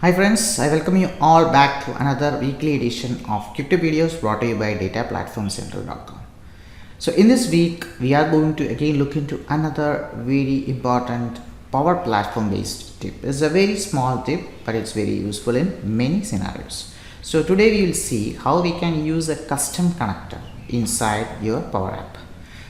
Hi friends, I welcome you all back to another weekly edition of Crypto Videos brought to you by dataplatformcentral.com. So in this week, we are going to again look into another very important Power Platform based tip. It's a very small tip, but it's very useful in many scenarios. So today we will see how we can use a custom connector inside your Power App.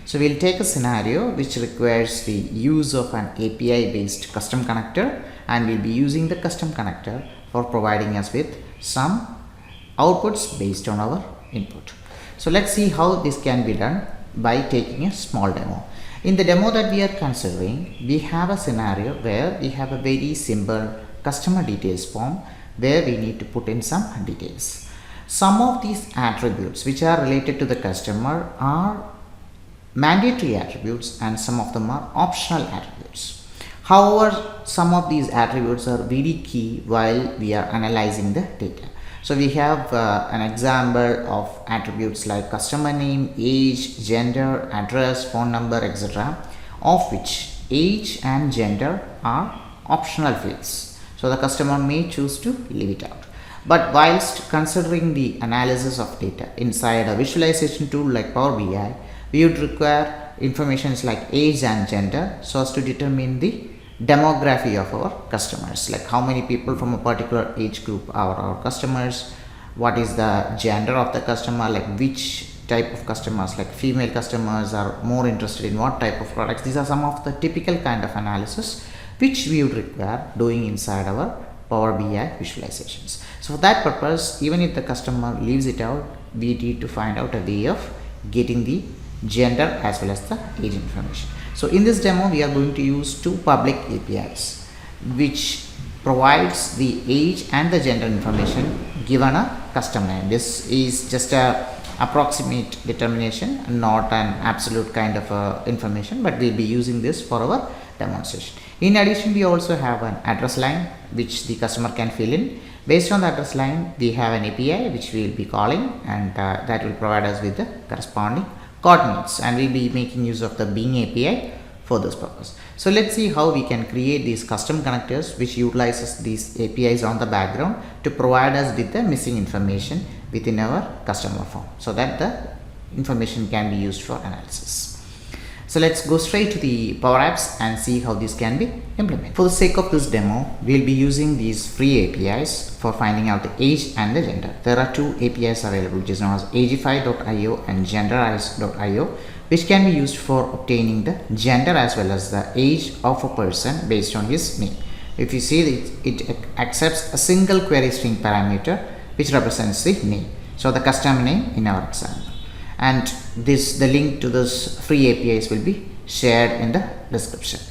So we'll take a scenario which requires the use of an API based custom connector, and we'll be using the custom connector for providing us with some outputs based on our input. So let's see how this can be done by taking a small demo. In the demo that we are considering, we have a scenario where we have a very simple customer details form where we need to put in some details. Some of these attributes which are related to the customer are mandatory attributes and some of them are optional attributes. However, some of these attributes are very key while we are analyzing the data. So we have an example of attributes like customer name, age, gender, address, phone number, etc., of which age and gender are optional fields. So the customer may choose to leave it out. But whilst considering the analysis of data inside a visualization tool like Power BI, we would require information like age and gender so as to determine the demography of our customers, like how many people from a particular age group are our customers, what is the gender of the customer, like which type of customers, like female customers are more interested in what type of products. These are some of the typical kind of analysis which we would require doing inside our Power BI visualizations. So for that purpose, even if the customer leaves it out, we need to find out a way of getting the gender as well as the age information. So in this demo, we are going to use two public APIs which provides the age and the gender information given a custom name. This is just a approximate determination, not an absolute kind of information, but we'll be using this for our demonstration. In addition, we also have an address line which the customer can fill in. Based on the address line, we have an API which we will be calling, and that will provide us with the corresponding coordinates, and we'll be making use of the Bing API for this purpose. So let's see how we can create these custom connectors which utilizes these APIs on the background to provide us with the missing information within our customer form so that the information can be used for analysis. So let's go straight to the Power Apps and see how this can be implemented. For the sake of this demo, we'll be using these free APIs for finding out the age and the gender. There are two APIs available, which is known as Ageify.io and Genderize.io, which can be used for obtaining the gender as well as the age of a person based on his name. If you see that it accepts a single query string parameter which represents the name. So the custom name in our example. And the link to this free APIs will be shared in the description.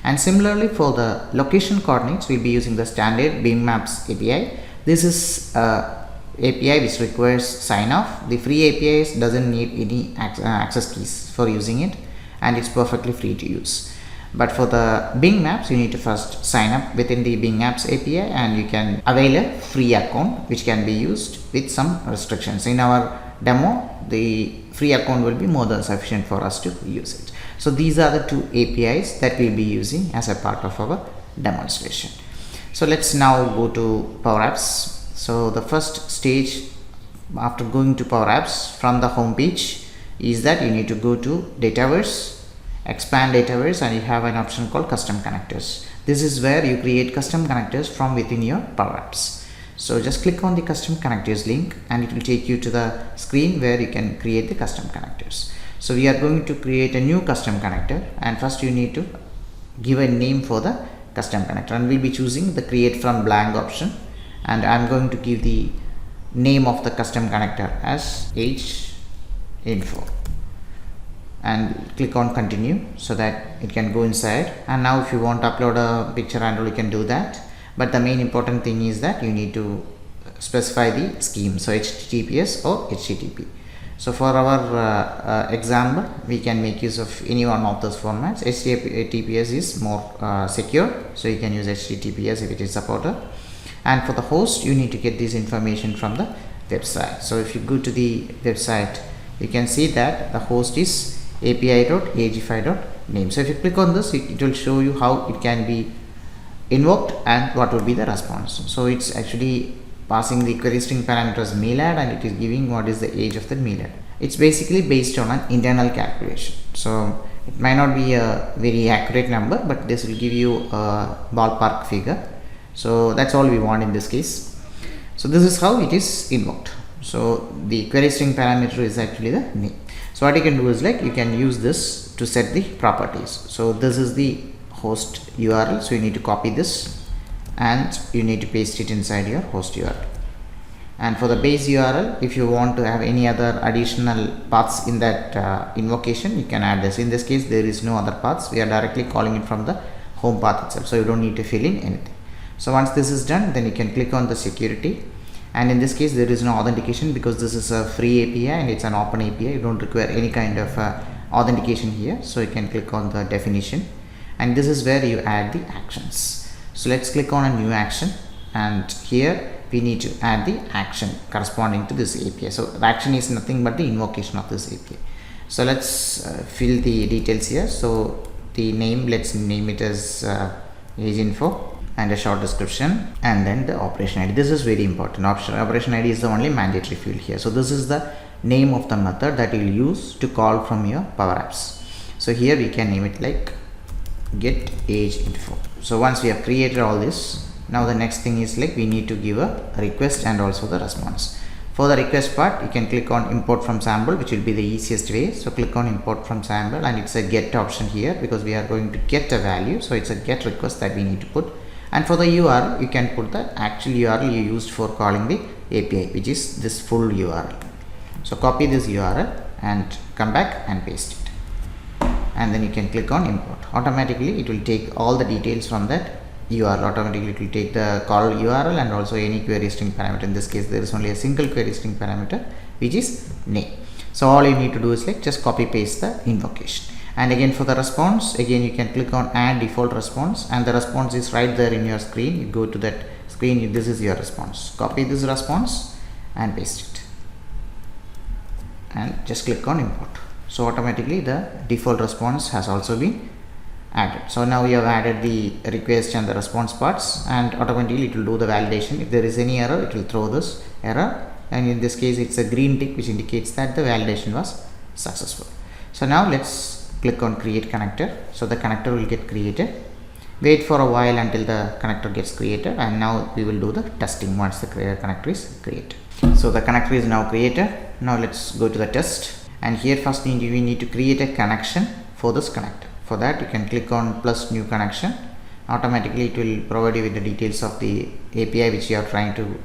And similarly, for the location coordinates, we'll be using the standard Bing Maps API. This is API which requires sign off. The free APIs doesn't need any access keys for using it, and it's perfectly free to use. But for the Bing Maps, you need to first sign up within the Bing Maps API, and you can avail a free account which can be used with some restrictions. In our demo, the free account will be more than sufficient for us to use it. So these are the two APIs that we'll be using as a part of our demonstration. So let's now go to Power Apps. So the first stage after going to Power Apps from the home page is that you need to go to Dataverse, expand Dataverse, and you have an option called Custom Connectors. This is where you create custom connectors from within your Power Apps. So just click on the custom connectors link and it will take you to the screen where you can create the custom connectors. So we are going to create a new custom connector, and first you need to give a name for the custom connector, and we'll be choosing the create from blank option, and I'm going to give the name of the custom connector as age info and click on continue so that it can go inside. And now if you want to upload a picture and all, you can do that. But the main important thing is that you need to specify the scheme, so HTTPS or HTTP. So for our example, we can make use of any one of those formats. HTTPS is more secure, so you can use HTTPS if it is supported. And for the host, you need to get this information from the website. So if you go to the website, you can see that the host is api.ageify.name. So if you click on this, it will show you how it can be invoked and what would be the response. So it's actually passing the query string parameters mailad and it is giving what is the age of the mailad. It's basically based on an internal calculation. So it might not be a very accurate number, but this will give you a ballpark figure. So that's all we want in this case. So this is how it is invoked. So the query string parameter is actually the name. So what you can do is like you can use this to set the properties. So this is the host URL. So you need to copy this and you need to paste it inside your host URL. And for the base URL, if you want to have any other additional paths in that invocation, you can add this. In this case, there is no other paths. We are directly calling it from the home path itself. So you don't need to fill in anything. So once this is done, then you can click on the security. And in this case, there is no authentication because this is a free API and it's an open API. You don't require any kind of authentication here. So you can click on the definition. And this is where you add the actions. So let's click on a new action. And here we need to add the action corresponding to this API. So the action is nothing but the invocation of this API. So let's fill the details here. So the name, let's name it as age info and a short description, and then the operation ID. This is very important. Operation ID is the only mandatory field here. So this is the name of the method that you will use to call from your Power Apps. So here we can name it like get age info. So once we have created all this, now the next thing is like we need to give a request and also the response. For the request part, you can click on import from sample, which will be the easiest way. So click on import from sample and it's a get option here because we are going to get a value. So it's a get request that we need to put. And for the URL, you can put the actual URL you used for calling the API, which is this full URL. So copy this URL and come back and paste it. And then you can click on import. Automatically, it will take all the details from that URL. Automatically, it will take the call URL and also any query string parameter. In this case, there is only a single query string parameter, which is name. So all you need to do is like just copy paste the invocation. And again for the response, again you can click on add default response and the response is right there in your screen. You go to that screen, this is your response. Copy this response and paste it and just click on import. So automatically the default response has also been added. So now we have added the request and the response parts and automatically it will do the validation. If there is any error, it will throw this error, and in this case it's a green tick which indicates that the validation was successful. So now let's click on create connector. So the connector will get created. Wait for a while until the connector gets created, and now we will do the testing once the connector is created. So the connector is now created. Now let's go to the test, and here first we need to create a connection for this connector. For that you can click on plus new connection. Automatically it will provide you with the details of the API which you are trying to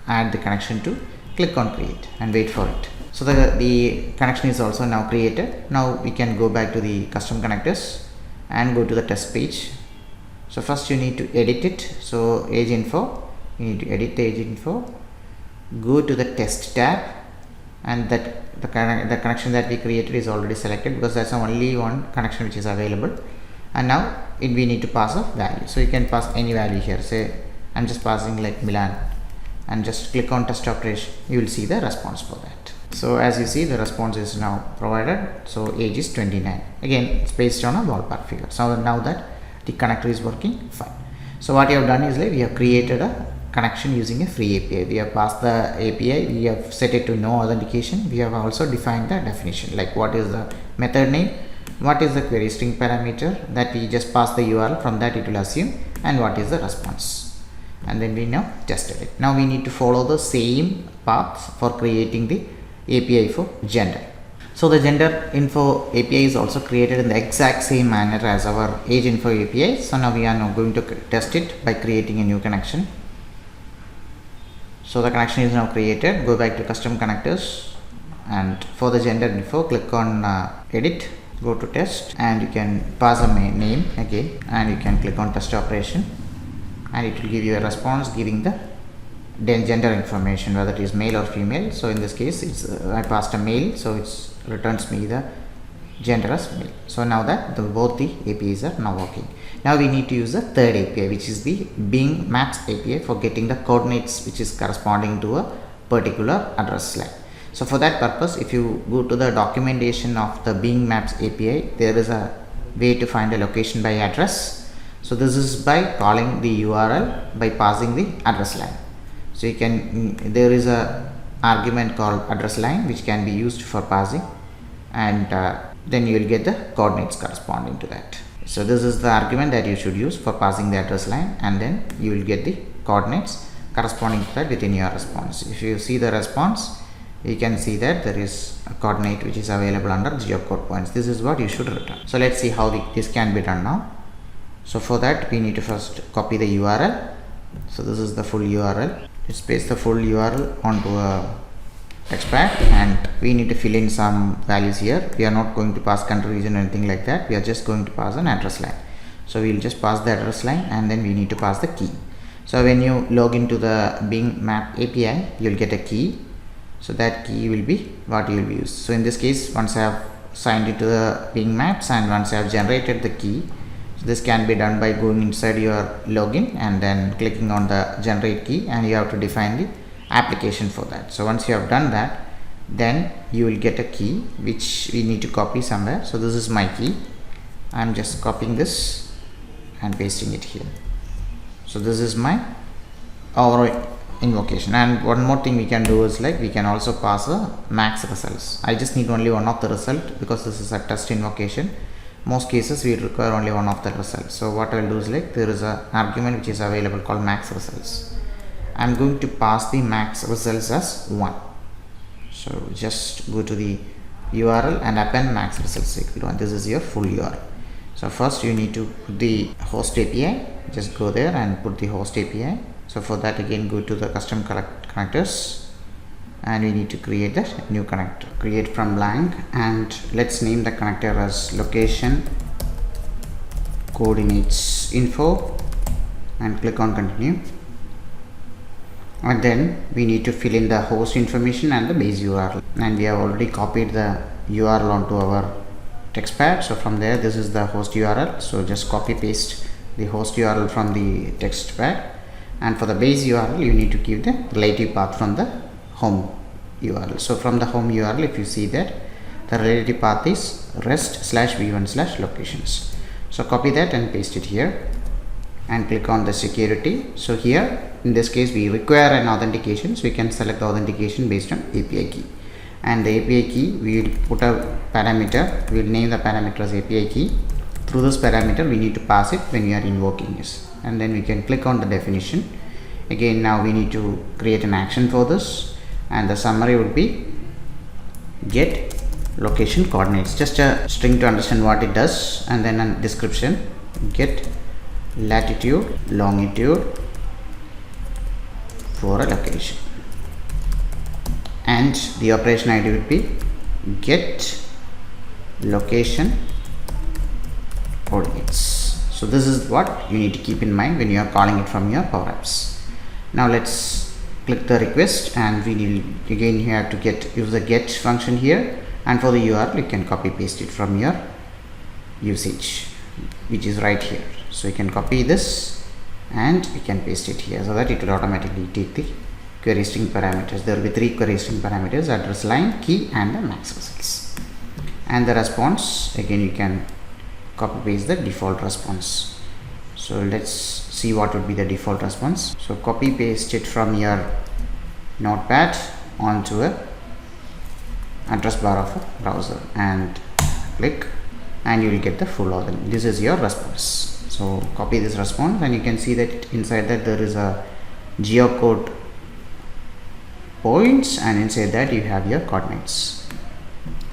add the connection to. Click on create and wait for it. So the connection is also now created. Now we can go back to the custom connectors and go to the test page. So first you need to edit it. So age info, you need to edit the age info. Go to the test tab, and that the connection that we created is already selected because that's the only one connection which is available. And now we need to pass a value. So you can pass any value here. Say I'm just passing like Milan, and just click on test operation. You will see the response for that. So as you see, the response is now provided. So age is 29. Again, it's based on a ballpark figure. So now that the connector is working fine. So what you have done is like we have created a connection using a free API. We have passed the API. We have set it to no authentication. We have also defined the definition, like what is the method name, what is the query string parameter that we just pass the URL, from that it will assume, and what is the response. And then we now tested it. Now we need to follow the same path for creating the API for gender. So the gender info API is also created in the exact same manner as our age info API. So now we are now going to test it by creating a new connection. So the connection is now created. Go back to custom connectors, and for the gender info, click on edit, go to test, and you can pass a name again, and you can click on test operation, and it will give you a response giving the gender information, whether it is male or female. So in this case it's I passed a male, so it returns me the gender as male. So now that both the APIs are now working. Now we need to use the third API, which is the Bing Maps API for getting the coordinates which is corresponding to a particular address line. So for that purpose, if you go to the documentation of the Bing Maps API, there is a way to find a location by address. So this is by calling the URL by passing the address line. So you can, there is a argument called address line which can be used for passing, and then you will get the coordinates corresponding to that. So this is the argument that you should use for passing the address line, and then you will get the coordinates corresponding to that within your response. If you see the response, you can see that there is a coordinate which is available under geocode points. This is what you should return. So let's see how this can be done now. So for that we need to first copy the URL. So this is the full URL. Just paste the full URL onto a text pad, and we need to fill in some values here. We are not going to pass country, region or anything like that. We are just going to pass an address line. So we will just pass the address line, and then we need to pass the key. So when you log into the Bing Map API, you will get a key. So that key will be what you will use. So in this case, once I have signed into the Bing Maps and once I have generated the key, so this can be done by going inside your login and then clicking on the generate key, and you have to define the application for that. So once you have done that, then you will get a key which we need to copy somewhere. So this is my key. I am just copying this and pasting it here. So this is my overall invocation. And one more thing we can do is, like, we can also pass a max results. I just need only one of the result because this is a test invocation. Most cases we require only one of the results. So what I will do is, like, there is an argument which is available called max results. I am going to pass the max results as 1. So just go to the URL and append max results equal to 1. This is your full URL. So first you need to put the host API. Just go there and put the host API. So for that, again go to the custom connectors, and we need to create that new connector. Create from blank, and let's name the connector as location coordinates info, and click on continue. And then we need to fill in the host information and the base URL, and we have already copied the URL onto our text pad. So from there, this is the host URL. So just copy paste the host URL from the text pad, and for the base URL you need to give the relative path from the home URL. So from the home URL, if you see that the relative path is rest/v1/locations. So copy that and paste it here, and click on the security. So here in this case we require an authentication, so we can select the authentication based on API key, and the API key we will put a parameter. We will name the parameter as API key. Through this parameter we need to pass it when we are invoking this, and then we can click on the definition. Again, now we need to create an action for this, and the summary would be get location coordinates, just a string to understand what it does, and then a description, get latitude longitude for a location, and the operation ID would be get location coordinates. So this is what you need to keep in mind when you are calling it from your Power Apps. Now let's click the request, and we need, again you have to use the get function here, and for the URL you can copy paste it from your usage, which is right here. So you can copy this and you can paste it here, so that it will automatically take the query string parameters. There will be 3 query string parameters: address line, key, and the max results. And the response, again you can copy paste the default response. So let's see what would be the default response. So copy paste it from your notepad onto a address bar of a browser and click, and you will get the full author. This is your response. So copy this response, and you can see that inside that there is a geocode points, and inside that you have your coordinates.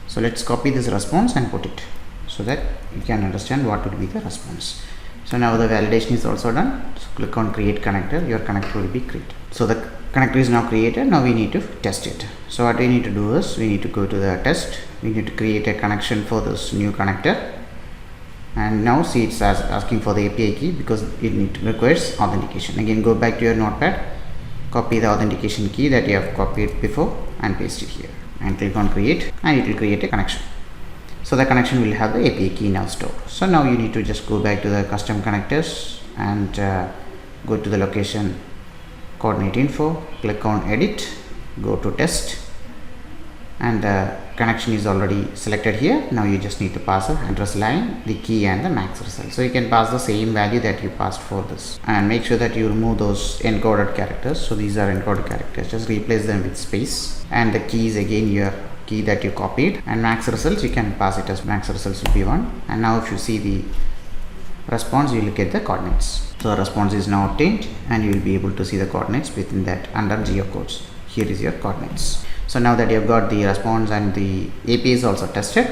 So let's copy this response and put it, so that you can understand what would be the response. So now the validation is also done. So click on create connector. Your connector will be created. So the connector is now created. Now we need to test it. So what we need to do is we need to go to the test. We need to create a connection for this new connector, and now see it's asking for the API key because it requires authentication. Again, go back to your notepad, copy the authentication key that you have copied before and paste it here, and click on create, and it will create a connection. So the connection will have the API key now stored. So now you need to just go back to the custom connectors and go to the location coordinate info, click on edit, go to test, and the connection is already selected here. Now you just need to pass the address line, the key and the max result. So you can pass the same value that you passed for this, and make sure that you remove those encoded characters. So these are encoded characters, just replace them with space, and the key is again your key that you copied, and max results you can pass it as max results will be 1. And now if you see the response, you will get the coordinates. So the response is now obtained, and you will be able to see the coordinates within that under geocodes. Here is your coordinates. So now that you have got the response and the API is also tested,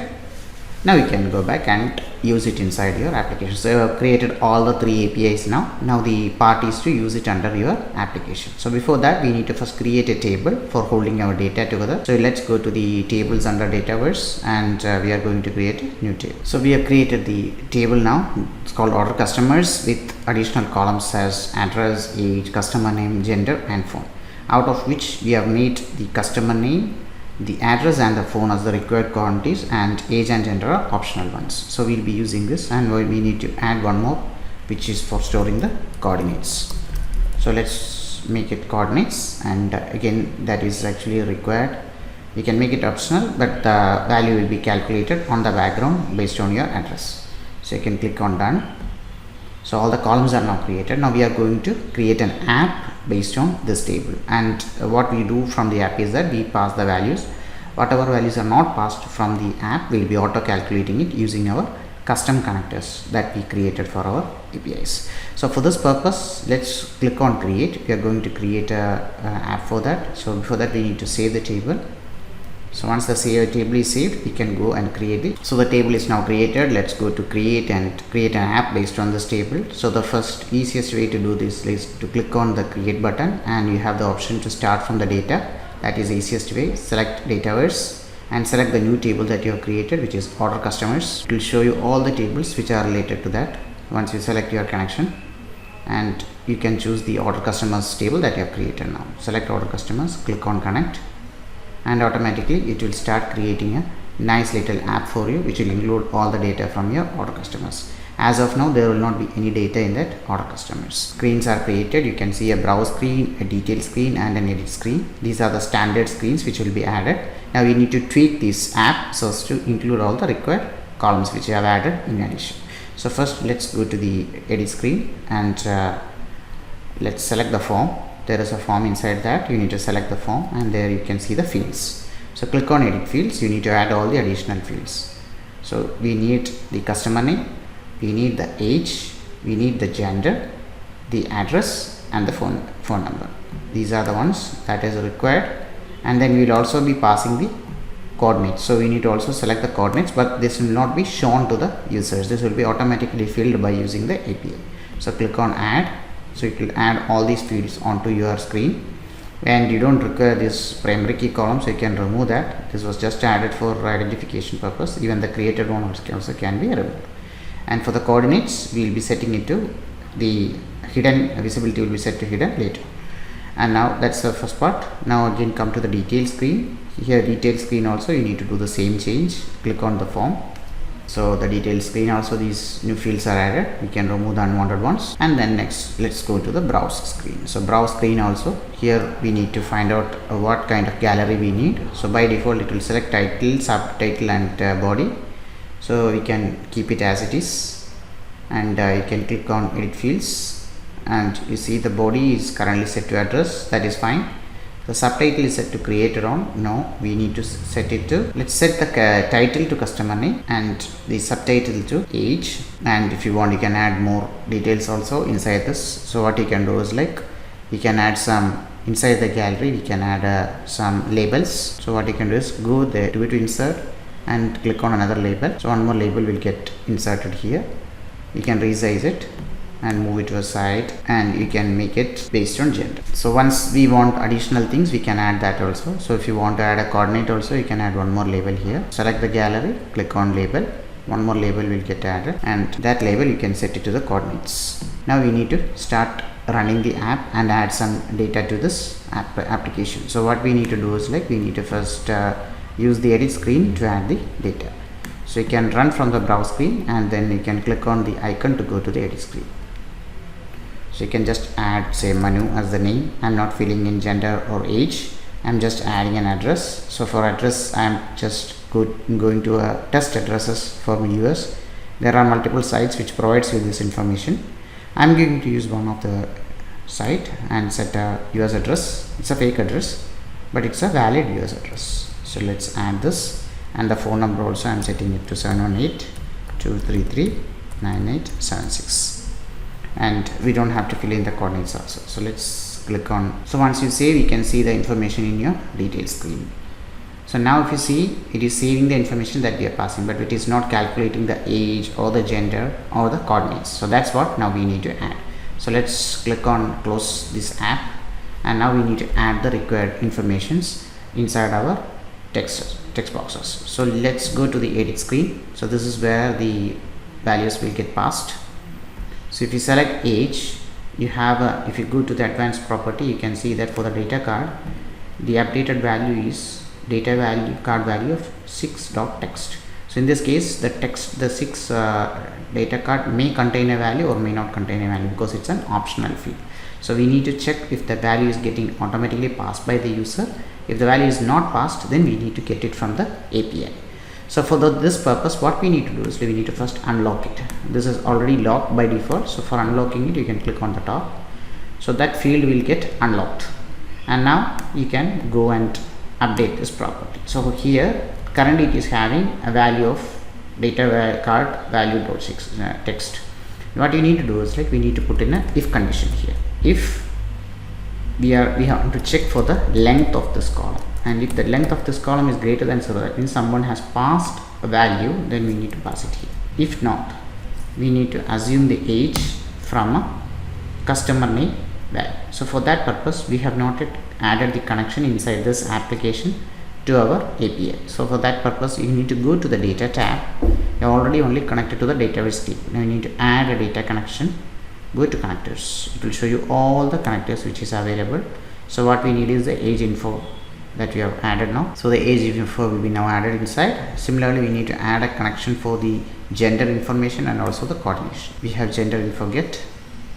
now you can go back and use it inside your application. So you have created all the 3 APIs now. Now the part is to use it under your application. So before that, we need to first create a table for holding our data together. So let's go to the tables under Dataverse, and we are going to create a new table. So we have created the table now. It's called order customers with additional columns as address, age, customer name, gender and phone, out of which we have made the customer name, the address and the phone as the required quantities, and age and gender are optional ones. So we'll be using this, and we need to add one more, which is for storing the coordinates. So let's make it coordinates, and again that is actually required. You can make it optional, but the value will be calculated on the background based on your address. So you can click on done. So all the columns are now created. Now we are going to create an app based on this table, and what we do from the app is that we pass the values. Whatever values are not passed from the app, will be auto calculating it using our custom connectors that we created for our APIs. So for this purpose, let's click on create. We are going to create a app for that. So before that, we need to save the table. So once the table is saved, we can go and create it. So the table is now created. Let's go to create and create an app based on this table. So the first easiest way to do this is to click on the create button, and you have the option to start from the data. That is the easiest way. Select Dataverse and select the new table that you have created, which is order customers. It will show you all the tables which are related to that. Once you select your connection, and you can choose the order customers table that you have created now. Select order customers, click on connect, and automatically it will start creating a nice little app for you, which will include all the data from your order customers. As of now, there will not be any data in that order customers. Screens are created. You can see a browse screen, a detail screen and an edit screen. These are the standard screens which will be added. Now we need to tweak this app so as to include all the required columns which you have added in addition. So first let's go to the edit screen, and let's select the form. There is a form inside that. You need to select the form, and there you can see the fields. So click on edit fields. You need to add all the additional fields. So we need the customer name, we need the age, we need the gender, the address and the phone number. These are the ones that is required, and then we will also be passing the coordinates. So we need to also select the coordinates, but this will not be shown to the users. This will be automatically filled by using the API. So click on add. So it will add all these fields onto your screen, and you don't require this primary key column, so you can remove that. This was just added for identification purpose. Even the created one also can be removed. And for the coordinates, we will be setting it to the hidden. Visibility will be set to hidden later. And now that's the first part. Now again come to the detail screen. Here detail screen also you need to do the same change. Click on the form. So the detail screen also, these new fields are added. We can remove the unwanted ones. And then next let's go to the browse screen. So browse screen also, here we need to find out what kind of gallery we need. So by default it will select title, subtitle and body. So we can keep it as it is, and you can click on edit fields, and you see the body is currently set to address. That is fine. The subtitle is set to created on. No, we need to set it to, let's set the title to customer name and the subtitle to age. And if you want, you can add more details also inside this. So what you can do is, like, you can add some inside the gallery. We can add some labels. So what you can do is go there, do it to insert, and click on another label. So one more label will get inserted here. You can resize it and move it to a side, and you can make it based on gender. So once we want additional things, we can add that also. So if you want to add a coordinate also, you can add one more label here. Select the gallery, click on label, one more label will get added, and that label you can set it to the coordinates. Now we need to start running the app and add some data to this application. So what we need to do is, like, we need to first use the edit screen to add the data. So you can run from the browse screen, and then you can click on the icon to go to the edit screen. So you can just add, say, Manu as the name. I'm not filling in gender or age. I'm just adding an address. So for address, I'm just going to a test addresses for viewers. There are multiple sites which provides you this information. I'm going to use one of the site and set a US address. It's a fake address, but it's a valid US address. So let's add this, and the phone number also I'm setting it to 718-233-9876, and we don't have to fill in the coordinates also. So let's click on, so once you save, you can see the information in your details screen. So now if you see, it is saving the information that we are passing, but it is not calculating the age or the gender or the coordinates. So that's what now we need to add. So let's click on close this app, and now we need to add the required informations inside our text boxes. So let's go to the edit screen. So this is where the values will get passed. So if you select age, you have if you go to the advanced property, you can see that for the data card, the updated value is card value of 6.text. So in this case, the 6 data card may contain a value or may not contain a value, because it's an optional field. So we need to check if the value is getting automatically passed by the user. If the value is not passed, then we need to get it from the API. So for this purpose, what we need to do is we need to first unlock it. This is already locked by default. So for unlocking it, you can click on the top. So that field will get unlocked, and now you can go and update this property. So here currently it is having a value of data card value.6 text. What you need to do is we need to put in a if condition here. If we have to check for the length of this column, and if the length of this column is greater than 0, that means someone has passed a value, then we need to pass it here. If not, we need to assume the age from a customer name value. So for that purpose, we have not yet added the connection inside this application to our API. So for that purpose, you need to go to the data tab. You're already only connected to the database team. Now you need to add a data connection. Go to connectors. It will show you all the connectors which is available. So what we need is the age info that we have added now. So the age info will be now added inside. Similarly, we need to add a connection for the gender information and also the coordination. We have gender info get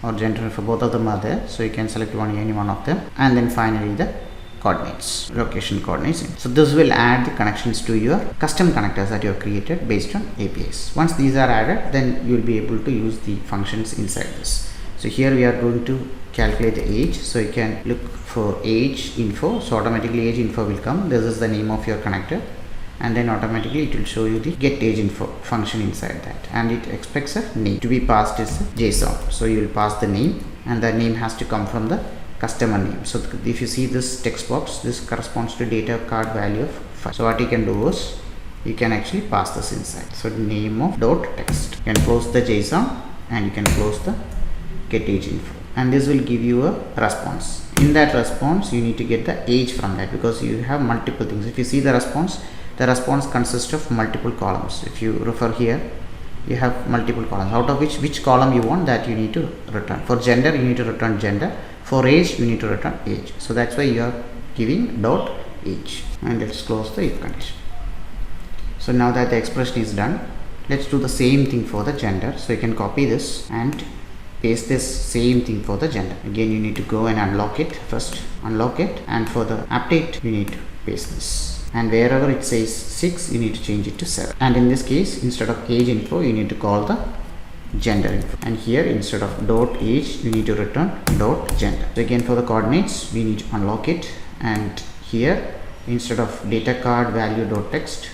or gender info, both of them are there. So you can select any one of them, and then finally the coordinates, location coordinates. So this will add the connections to your custom connectors that you have created based on APIs. Once these are added, then you will be able to use the functions inside this. So here we are going to calculate the age. So you can look for age info. So automatically age info will come. This is the name of your connector, and then automatically it will show you the get age info function inside that, and it expects a name to be passed as JSON. So you will pass the name, and the name has to come from the customer name. So if you see this text box, this corresponds to data card value of 5. So what you can do is you can actually pass this inside. So name of dot text. You can close the JSON, and you can close the get age info, and this will give you a response. In that response, you need to get the age from that, because you have multiple things. If you see the response consists of multiple columns. If you refer here, you have multiple columns, out of which column you want, that you need to return. For gender, you need to return gender. For age, you need to return age. So that's why you are giving dot age. And let's close the if condition. So now that the expression is done, let's do the same thing for the gender. So you can copy this and paste this same thing for the gender. Again, you need to go and unlock it first. Unlock it, and for the update, you need to paste this. And wherever it says 6, you need to change it to 7. And in this case, instead of age info, you need to call the gender info. And here, instead of dot age, you need to return dot gender. So again, for the coordinates, we need to unlock it. And here, instead of data card value dot text,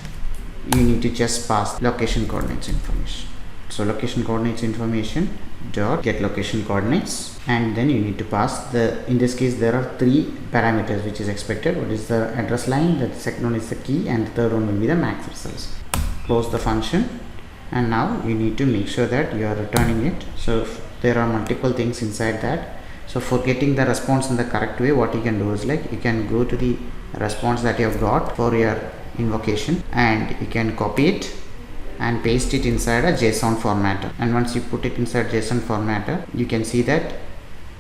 you need to just pass location coordinates information. So location coordinates information dot get location coordinates, and then you need to pass the, in this case there are 3 parameters which is expected. What is the address line, the second one is the key, and the third one will be the max results. Close the function, and now you need to make sure that you are returning it. So there are multiple things inside that. So for getting the response in the correct way, what you can do is you can go to the response that you have got for your invocation, and you can copy it and paste it inside a JSON formatter. And once you put it inside JSON formatter, you can see that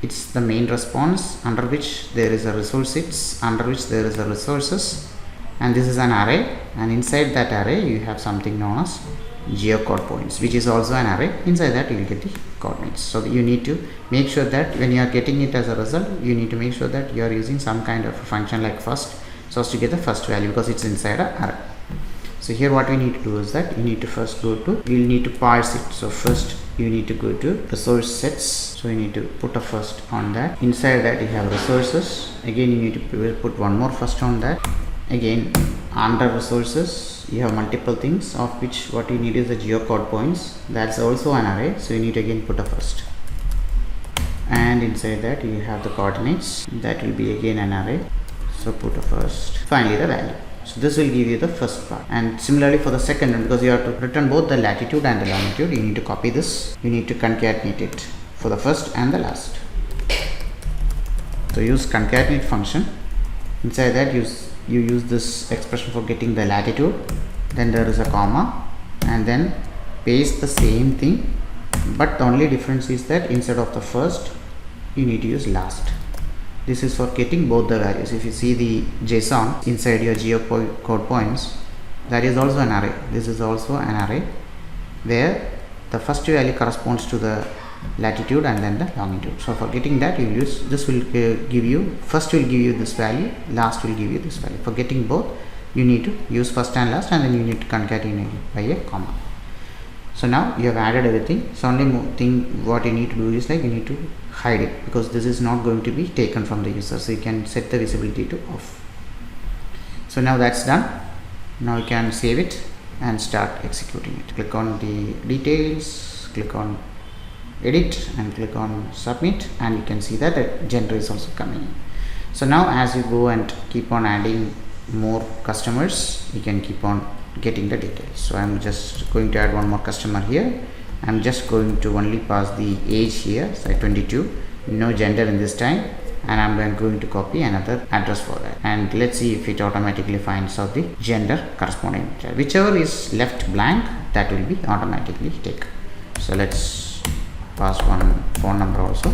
it's the main response, under which there is a resources, under which there is a resources, and this is an array, and inside that array you have something known as geocode points, which is also an array. Inside that you will get the coordinates. So you need to make sure that when you are getting it as a result, you need to make sure that you are using some kind of a function like first, so as to get the first value, because it's inside a array. So here what we need to do is that you need to first go to, you'll need to parse it. So first you need to go to resource sets. So you need to put a first on that. Inside that you have resources. Again you need to put one more first on that. Again under resources you have multiple things, of which what you need is the geocode points. That's also an array, so you need to again put a first. And inside that you have the coordinates, that will be again an array, so put a first. Finally the value. So this will give you the first part. And similarly for the second one, because you have to return both the latitude and the longitude, you need to copy this. You need to concatenate it for the first and the last. So use concatenate function. Inside that you use this expression for getting the latitude, then there is a comma, and then paste the same thing, but the only difference is that instead of the first you need to use last. This is for getting both the values. If you see the JSON inside your geocode points, that is also an array. This is also an array where the first value corresponds to the latitude and then the longitude. So for getting that, you use this, will give you, first will give you this value, last will give you this value. For getting both, you need to use first and last, and then you need to concatenate it by a comma. So now you have added everything. So only thing what you need to do is like you need to hide it, because this is not going to be taken from the user. So you can set the visibility to off. So now that's done. Now you can save it and start executing it. Click on the details, click on edit and click on submit, and you can see that the gender is also coming in. So now as you go and keep on adding more customers, you can keep on getting the details. So I'm just going to add one more customer here. I'm just going to only pass the age here, so 22, no gender in this time, and I'm going to copy another address for that, and let's see if it automatically finds out the gender corresponding. Whichever is left blank, that will be automatically taken. So let's pass one phone number also,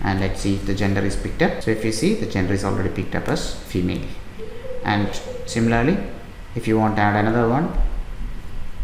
and let's see if the gender is picked up. So if you see, the gender is already picked up as female. And similarly, if you want to add another one,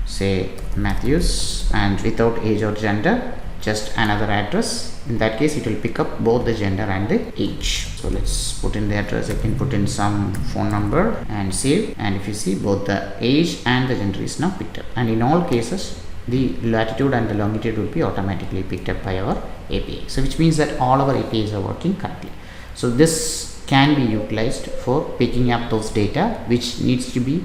say Matthews, and without age or gender, just another address, in that case it will pick up both the gender and the age. So let's put in the address. I can put in some phone number and save, and if you see, both the age and the gender is now picked up, and in all cases the latitude and the longitude will be automatically picked up by our API. So which means that all our APIs are working correctly. So this can be utilized for picking up those data which needs to be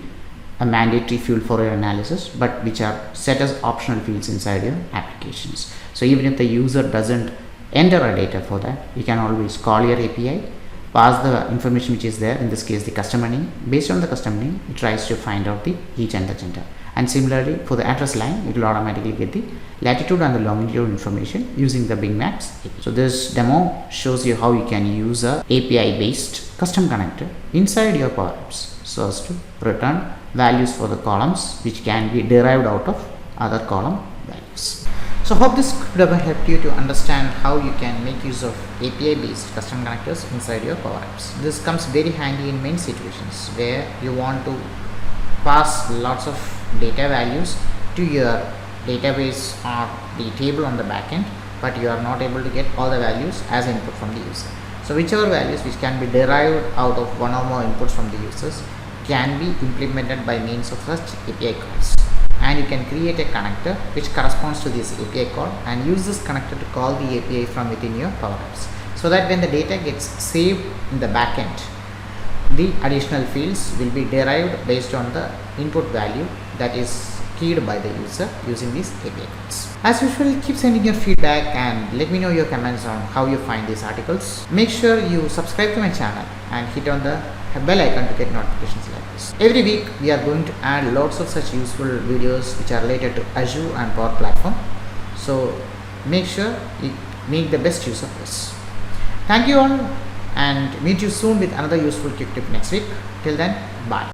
a mandatory field for your analysis, but which are set as optional fields inside your applications. So even if the user doesn't enter a data for that, you can always call your API, pass the information which is there, in this case the customer name. Based on the customer name, it tries to find out the age and the gender. And similarly for the address line, it will automatically get the latitude and the longitude information using the Bing Maps API. So this demo shows you how you can use a API based custom connector inside your Power Apps, so as to return values for the columns which can be derived out of other column values. So hope this could have helped you to understand how you can make use of API based custom connectors inside your Power Apps. This comes very handy in many situations where you want to pass lots of data values to your database or the table on the backend, but you are not able to get all the values as input from the user. So whichever values which can be derived out of one or more inputs from the users can be implemented by means of such API calls, and you can create a connector which corresponds to this API call and use this connector to call the API from within your Power Apps, so that when the data gets saved in the backend, the additional fields will be derived based on the input value that is keyed by the user using these API calls. As usual, keep sending your feedback and let me know your comments on how you find these articles. Make sure you subscribe to my channel and hit on the bell icon to get notifications like this. Every week we are going to add lots of such useful videos which are related to Azure and Power Platform. So make sure you make the best use of this. Thank you all, and meet you soon with another useful quick tip next week. Till then, bye.